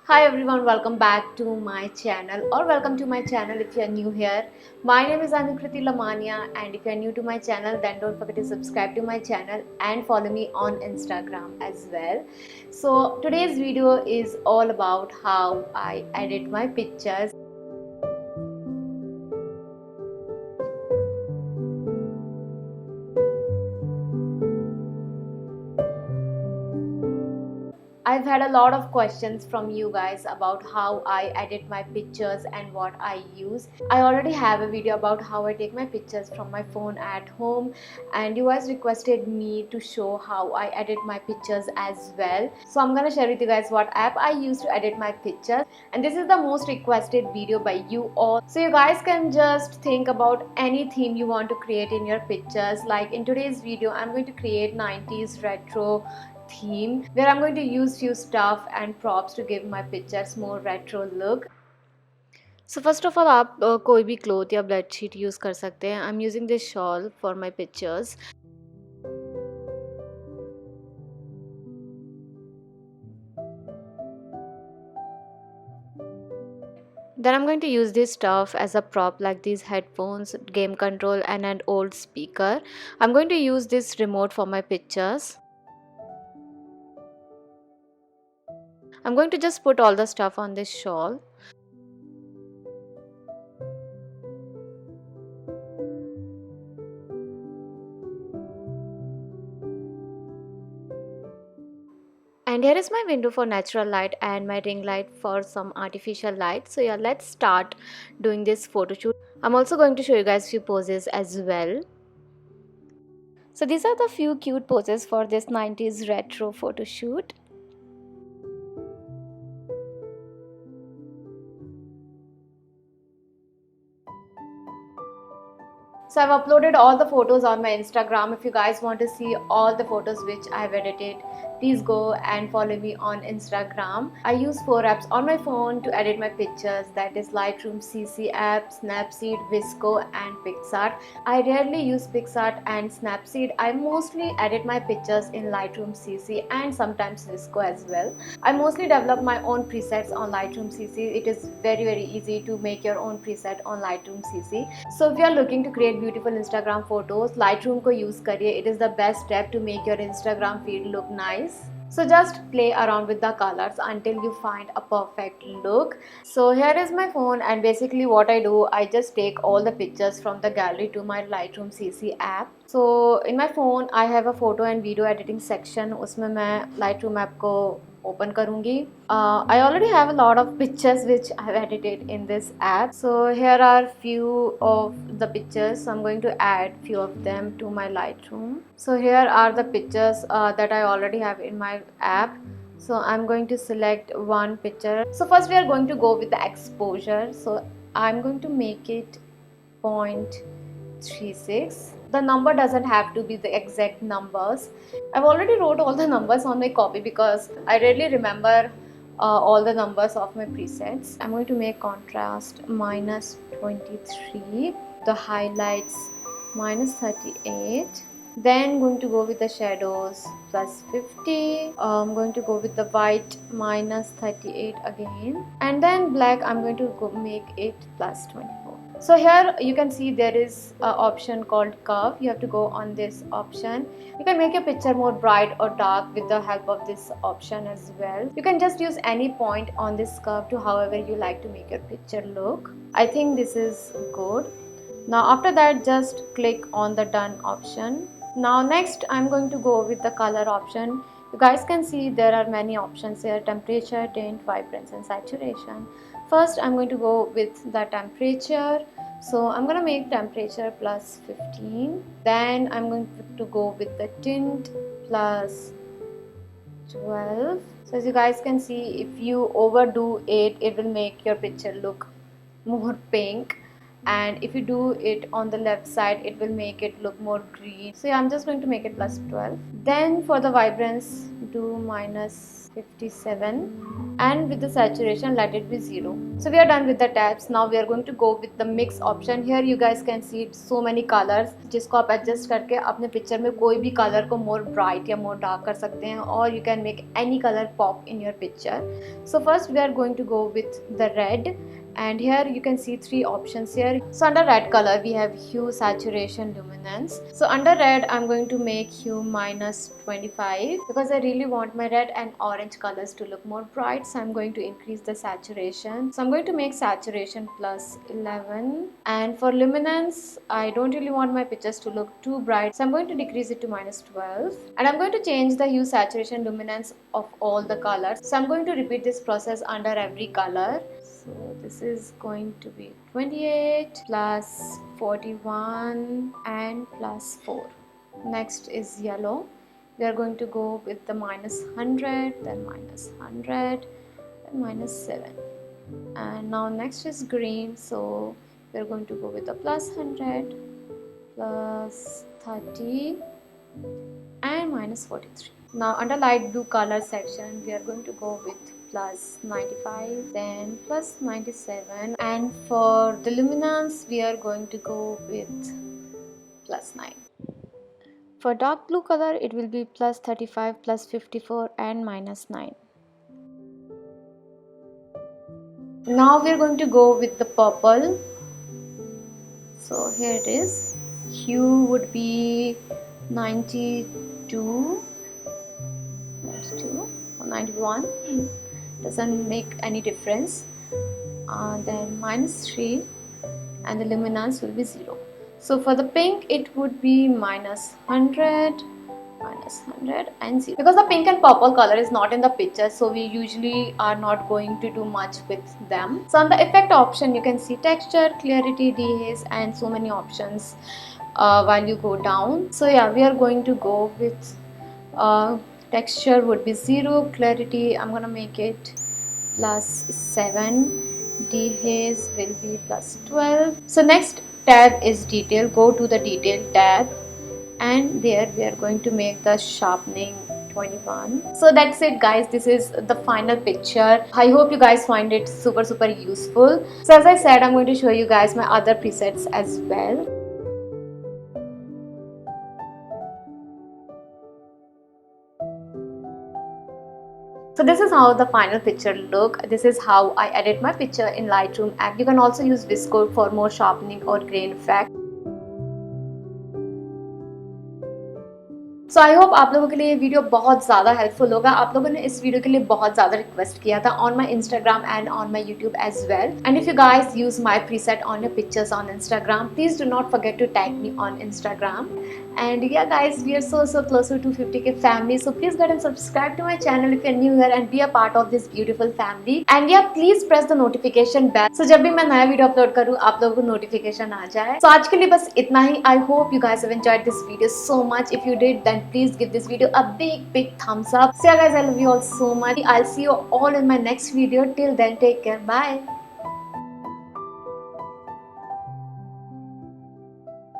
Hi everyone, welcome back to my channel or welcome to my channel if you are new here. My name is Anukriti Lamania and if you are new to my channel then don't forget to subscribe to my channel and follow me on Instagram as well. So today's video is all about how I edit my pictures. I've had a lot of questions from you guys about how I edit my pictures and what I use. I already have a video about how I take my pictures from my phone at home, and you guys requested me to show how I edit my pictures as well. So I'm gonna share with you guys what app I use to edit my pictures, and this is the most requested video by you all. So you guys can just think about any theme you want to create in your pictures. Like in today's video, I'm going to create 90s retro theme where I'm going to use few stuff and props to give my pictures more retro look. So first of all आप कोई भी cloth या bedsheet use कर सकते हैं. I'm using this shawl for my pictures. Then I'm going to use this stuff as a prop like these headphones, game control and an old speaker. I'm going to use this remote for my pictures. I'm going to just put all the stuff on this shawl. And here is my window for natural light and my ring light for some artificial light. So yeah, let's start doing this photo shoot. I'm also going to show you guys few poses as well. So these are the few cute poses for this 90s retro photo shoot. So I've uploaded all the photos on my Instagram. If you guys want to see all the photos which I've edited, please go and follow me on Instagram. I use 4 apps on my phone to edit my pictures, that is Lightroom CC app, Snapseed, Visco and PicsArt. I rarely use PicsArt and Snapseed. I mostly edit my pictures in Lightroom CC and sometimes Visco as well. I mostly develop my own presets on Lightroom CC. It is very easy to make your own preset on Lightroom CC. So if you are looking to create beautiful Instagram photos, Lightroom को use करिए. It is the best step to make your Instagram feed look nice. So just play around with the colors until you find a perfect look. So here is my phone and basically what I do, I just take all the pictures from the gallery to my Lightroom CC app. So in my phone I have a photo and video editing section. उसमें मैं Lightroom app को open करूँगी. I already have a lot of pictures which I have edited in this app. So here are few of the pictures. So I'm going to add few of them to my Lightroom. So here are the pictures that I already have in my app. So I'm going to select one picture. So first we are going to go with the exposure. So I'm going to make it 0.36. The number doesn't have to be the exact numbers. I've already wrote all the numbers on my copy because I rarely remember all the numbers of my presets. I'm going to make contrast -23, the highlights -38. Then going to go with the shadows +50. I'm going to go with the white -38 again, and then black I'm going to make it +24. So here you can see there is an option called curve. You have to go on this option. You can make your picture more bright or dark with the help of this option as well. You can just use any point on this curve to however you like to make your picture look. I think this is good. Now after that just click on the done option. Now next I'm going to go with the color option. You guys can see there are many options here: temperature, tint, vibrance and saturation. First I'm going to go with the temperature. So I'm going to make temperature +15. Then I'm going to go with the tint +12. So as you guys can see, if you overdo it, it will make your picture look more pink. and if you do it on the left side it will make it look more green. So yeah, I'm just going to make it plus 12. Then for the vibrance do minus 57, and with the saturation let it be 0. So we are done with the tabs. Now we are going to go with the mix option. Here you guys can see so many colors जिसको आप adjust करके अपने picture में कोई भी color को more bright या more dark कर सकते हैं, or you can make any color pop in your picture. So first we are going to go with the red, and here you can see 3 options here. So under red color we have hue, saturation, luminance. So under red I'm going to make hue minus 25 because I really want my red and orange colors to look more bright. So I'm going to increase the saturation. So I'm going to make saturation plus 11, and for luminance I don't really want my pictures to look too bright, so I'm going to decrease it to minus 12, and I'm going to change the hue, saturation, luminance of all the colors. So I'm going to repeat this process under every color. So this is going to be 28 plus 41 and plus 4. Next is yellow. We are going to go with the minus 100, then minus 100, then minus 7. And now next is green. So we are going to go with the plus 100, plus 30 and minus 43. Now under light blue color section we are going to go with plus 95, then plus 97, and for the luminance we are going to go with plus 9. For dark blue color it will be plus 35, plus 54 and minus 9. Now we are going to go with the purple. So here it is. Hue would be 92 or 91. Doesn't make any difference. Then minus 3, and the luminance will be 0. So for the pink it would be minus 100, minus 100 and 0. Because the pink and purple color is not in the picture, so we usually are not going to do much with them. So on the effect option you can see texture, clarity, dehaze and so many options while you go down. So yeah, we are going to go with texture would be 0, clarity I'm gonna make it plus 7, dehaze will be plus 12. So next tab is detail. Go to the detail tab, and there we are going to make the sharpening 21. So that's it guys, this is the final picture. I hope you guys find it super useful. So as I said, I'm going to show you guys my other presets as well. So this is how the final picture look. This is how I edit my picture in Lightroom app. You can also use VSCO for more sharpening or grain effect. So I hope आप लोगों के लिए ये video बहुत ज़्यादा helpful होगा. आप लोगों ने इस वीडियो के लिए बहुत ज़्यादा रिक्वेस्ट किया था on my Instagram and on my YouTube as well. And if you guys use my preset on your pictures on Instagram, please do not forget to tag me on Instagram. And yeah guys, we are so closer to 50k family. So please go ahead and subscribe to my channel if you're new here and be a part of this beautiful family. And yeah, please press the notification bell. So जब भी मैं नया video upload करूँ आप लोगों को notification आ जाए. So आज के लिए बस इतना ही. I hope you guys have enjoyed this video so much. If you did, then please give this video a big thumbs up. So yeah guys, I love you all so much. I'll see you all in my next video. Till then, take care. Bye.